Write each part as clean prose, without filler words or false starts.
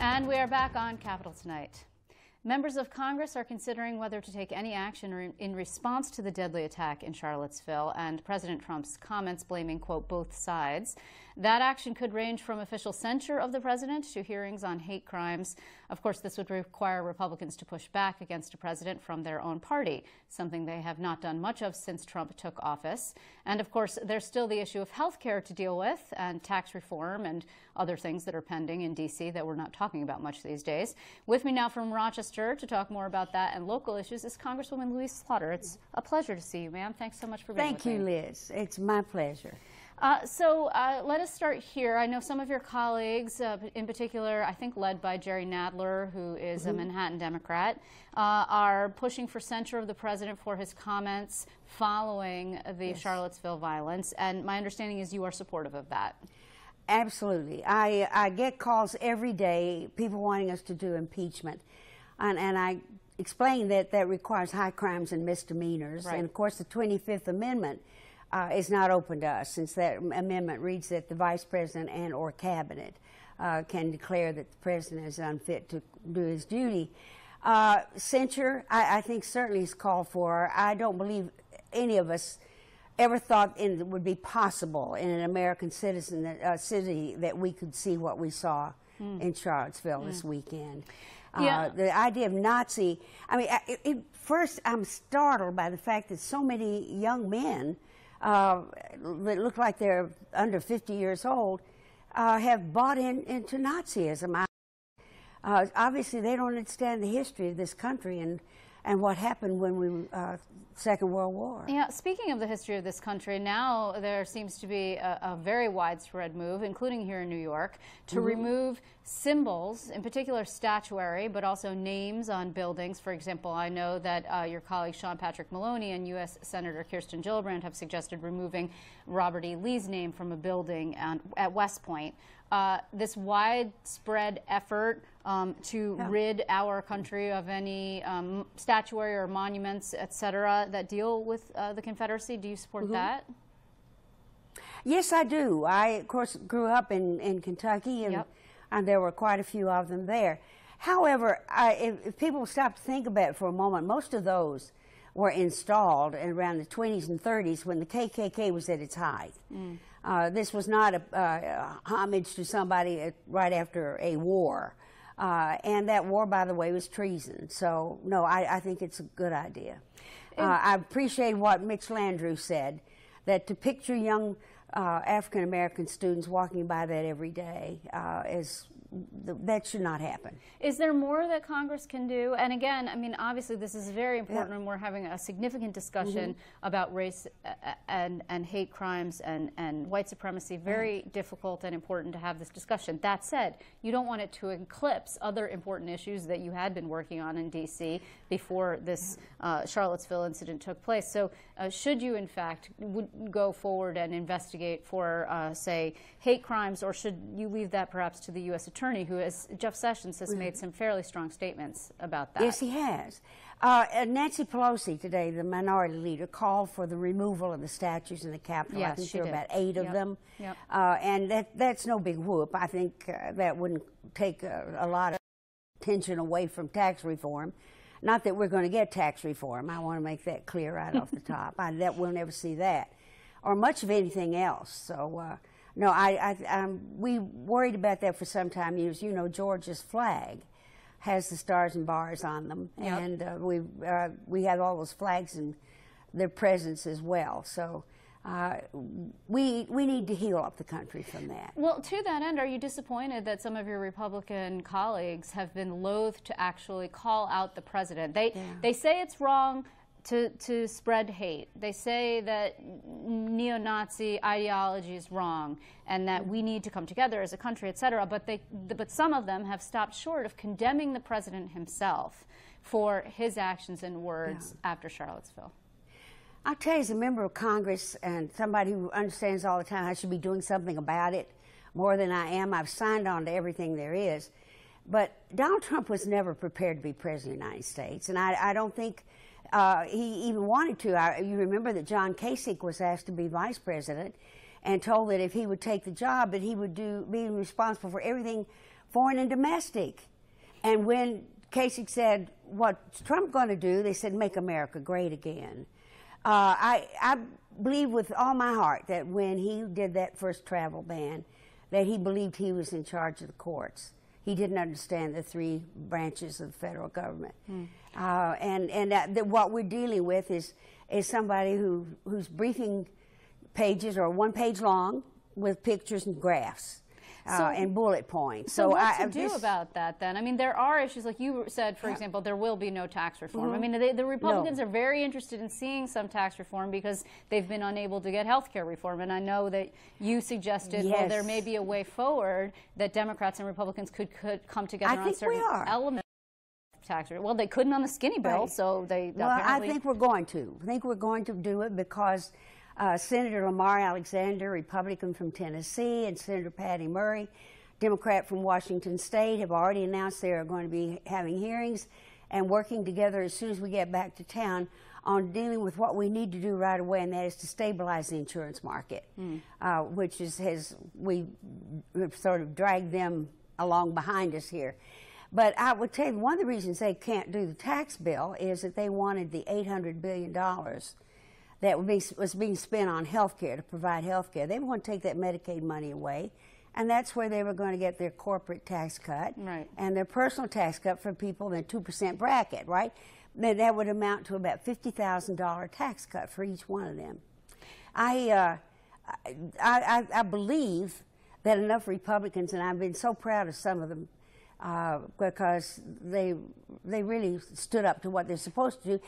And we are back on Capitol Tonight. Members of Congress are considering whether to take any action in response to the deadly attack in Charlottesville and President Trump's comments blaming, quote, both sides. That action could range from official censure of the president to hearings on hate crimes. Of course, this would require Republicans to push back against a president from their own party, something they have not done much of since Trump took office. And of course, there's still the issue of health care to deal with and tax reform and other things that are pending in D.C. that we're not talking about much these days. With me now from Rochester to talk more about that and local issues is Congresswoman Louise Slaughter. It's a pleasure to see you, ma'am. Thanks so much for being with me. Thank you, Liz. It's my pleasure. Let us start here. I know some of your colleagues, in particular, I think led by Jerry Nadler, who is a Manhattan Democrat, are pushing for censure of the president for his comments following the Charlottesville violence. And my understanding is you are supportive of that. Absolutely. I get calls every day, people wanting us to do impeachment. And I explain that that requires high crimes and misdemeanors. Right. And, of course, the 25th Amendment is not open to us, since that amendment reads that the vice president and or cabinet can declare that the president is unfit to do his duty. Censure, I think, certainly is called for. I don't believe any of us ever thought it would be possible in an American city that we could see what we saw in Charlottesville this weekend. The idea of Nazi, I mean, first I'm startled by the fact that so many young men that look like they're under 50 years old have bought into Nazism. Obviously, they don't understand the history of this country and what happened when we Second World War. Yeah, speaking of the history of this country, now there seems to be a very widespread move, including here in New York, to remove symbols, in particular statuary, but also names on buildings. For example, I know that your colleague Sean Patrick Maloney and U.S. Senator Kirsten Gillibrand have suggested removing Robert E. Lee's name from a building at West Point. This widespread effort to rid our country of any statuary or monuments, etc., that deal with the Confederacy. Do you support that? Yes, I do. I, of course, grew up in Kentucky, and there were quite a few of them there. However, if people stop to think about it for a moment, most of those were installed around the 20s and 30s when the KKK was at its height. This was not a homage to somebody right after a war. And that war, by the way, was treason. So, no, I think it's a good idea. I appreciate what Mitch Landrieu said, that to picture young African-American students walking by that every day that should not happen. Is there more that Congress can do? And again, I mean, obviously this is very important when we're having a significant discussion about race and hate crimes and white supremacy. Very difficult and important to have this discussion. That said, you don't want it to eclipse other important issues that you had been working on in D.C. before this Charlottesville incident took place. So should you, in fact, go forward and investigate for, say, hate crimes, or should you leave that perhaps to the U.S. Attorney, who, as Jeff Sessions has made some fairly strong statements about that? Yes, he has. Nancy Pelosi today, the minority leader, called for the removal of the statues in the Capitol. Yes, I think she there are did. about 8 of them. And that's no big whoop. I think that wouldn't take a lot of attention away from tax reform. Not that we're going to get tax reform. I want to make that clear right off the top. We'll never see that, or much of anything else. So, no, we worried about that for some time. As you know, Georgia's flag has the stars and bars on them, and we have all those flags and their presence as well. So we need to heal up the country from that. Well, to that end, are you disappointed that some of your Republican colleagues have been loath to actually call out the president? They say it's wrong to spread hate. They say that neo-Nazi ideology is wrong and that we need to come together as a country, etc. But some of them have stopped short of condemning the president himself for his actions and words after Charlottesville. I'll tell you, as a member of Congress and somebody who understands all the time I should be doing something about it more than I am, I've signed on to everything there is. But Donald Trump was never prepared to be president of the United States, and I don't think he even wanted to. You remember that John Kasich was asked to be vice president and told that if he would take the job, that he would be responsible for everything foreign and domestic. And when Kasich said, what's Trump going to do? They said, make America great again. I believe with all my heart that when he did that first travel ban, that he believed he was in charge of the courts. He didn't understand the three branches of the federal government. What we're dealing with is somebody whose briefing pages are 1 page long with pictures and graphs. And bullet points. So what to do about that then? I mean, there are issues, like you said, for example, there will be no tax reform. I mean, the Republicans are very interested in seeing some tax reform because they've been unable to get health care reform. And I know that you suggested, well, there may be a way forward that Democrats and Republicans could come together on certain elements of tax reform. Well, they couldn't on the skinny bill, so they apparently... I think we're going to. I think we're going to do it because Senator Lamar Alexander, Republican from Tennessee, and Senator Patty Murray, Democrat from Washington State, have already announced they are going to be having hearings and working together as soon as we get back to town on dealing with what we need to do right away, and that is to stabilize the insurance market, which we've sort of dragged them along behind us here. But I would tell you, one of the reasons they can't do the tax bill is that they wanted the $800 billion that was being spent on health care, to provide health care. They want to take that Medicaid money away, and that's where they were going to get their corporate tax cut and their personal tax cut for people in the 2% bracket, right? That would amount to about $50,000 tax cut for each one of them. I believe that enough Republicans, and I've been so proud of some of them, because they really stood up to what they're supposed to do.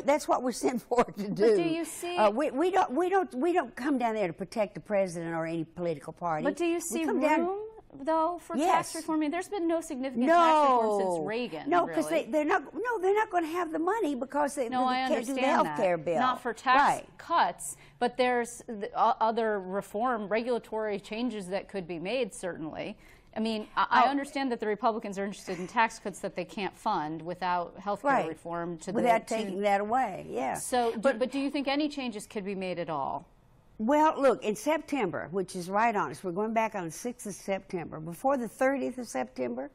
That's what we're sent for to do. But do you see? We don't come down there to protect the president or any political party. But do you see room though for tax reform? I mean, there's been no significant tax reform since Reagan. No, because they're not going to have the money because they can't do the health care bill. Not for tax cuts, but there's other reform, regulatory changes that could be made, certainly. I mean, I understand that the Republicans are interested in tax cuts that they can't fund without health care reform. Without taking that away, So, but do you think any changes could be made at all? Well, look, in September, which is right on us, we're going back on the 6th of September. Before the 30th of September,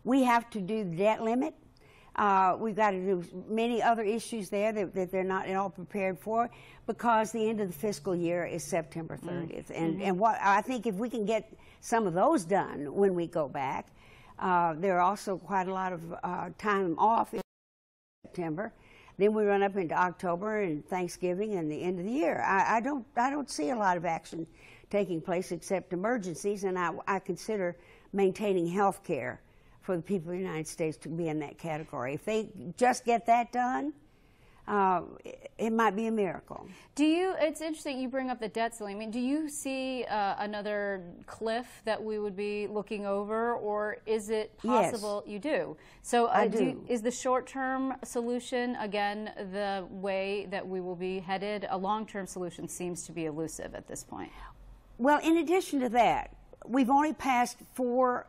we have to do the debt limit. We've got to do many other issues there that they're not at all prepared for, because the end of the fiscal year is September 30th. And what I think, if we can get some of those done when we go back, there are also quite a lot of time off in September. Then we run up into October and Thanksgiving and the end of the year. I don't see a lot of action taking place except emergencies, and I consider maintaining health care for the people of the United States to be in that category. If they just get that done, it might be a miracle. It's interesting you bring up the debt ceiling. I mean, do you see another cliff that we would be looking over, or is it possible? Yes. You do. So I do. Is the short-term solution, again, the way that we will be headed? A long-term solution seems to be elusive at this point. Well, in addition to that, we've only passed 4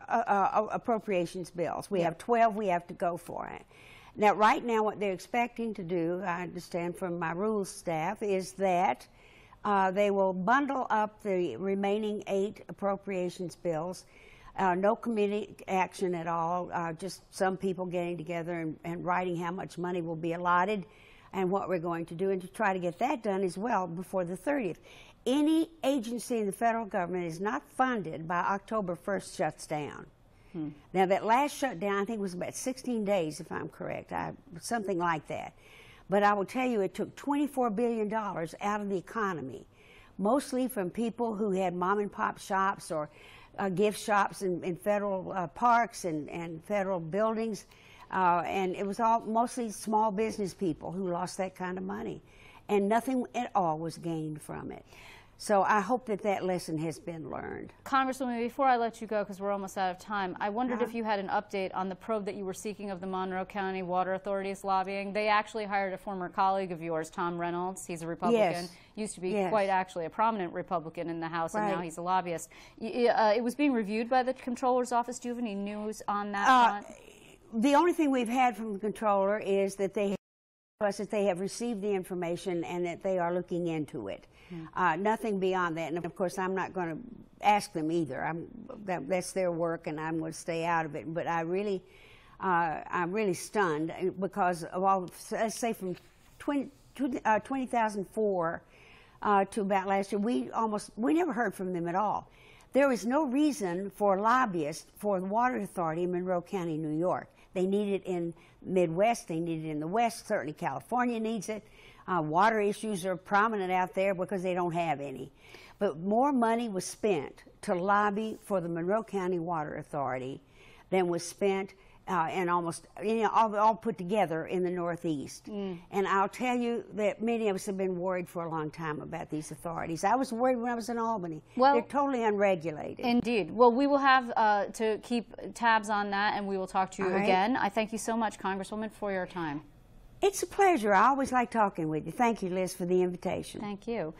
appropriations bills. We have 12 we have to go for. Now, right now, what they're expecting to do, I understand from my rules staff, is that they will bundle up the remaining 8 appropriations bills. No committee action at all, just some people getting together and writing how much money will be allotted and what we're going to do, and to try to get that done as well before the 30th. Any agency in the federal government is not funded by October 1st shuts down. Now, that last shutdown, I think, was about 16 days, if I'm correct, something like that. But I will tell you, it took $24 billion out of the economy, mostly from people who had mom-and-pop shops or gift shops in federal parks and federal buildings. And it was all mostly small business people who lost that kind of money. And nothing at all was gained from it. So I hope that that lesson has been learned. Congresswoman, before I let you go, because we're almost out of time, I wondered if you had an update on the probe that you were seeking of the Monroe County Water Authority's lobbying. They actually hired a former colleague of yours, Tom Reynolds. He's a Republican. Used to be quite actually a prominent Republican in the House, and now he's a lobbyist. It was being reviewed by the Comptroller's Office. Do you have any news on that front? The only thing we've had from the Comptroller is that they have received the information and that they are looking into it. Nothing beyond that. And of course, I'm not going ask them either. That's their work, and I'm going to stay out of it. But I'm really stunned because of all, let's say from 2004 to about last year, we never heard from them at all. There was no reason for lobbyists for the Water Authority in Monroe County, New York. They need it in Midwest, they need it in the West, certainly California needs it. Water issues are prominent out there because they don't have any. But more money was spent to lobby for the Monroe County Water Authority than was spent and almost, all put together in the Northeast. And I'll tell you that many of us have been worried for a long time about these authorities. I was worried when I was in Albany. Well, they're totally unregulated. Indeed. Well, we will have to keep tabs on that, and we will talk to you again. I thank you so much, Congresswoman, for your time. It's a pleasure. I always like talking with you. Thank you, Liz, for the invitation. Thank you.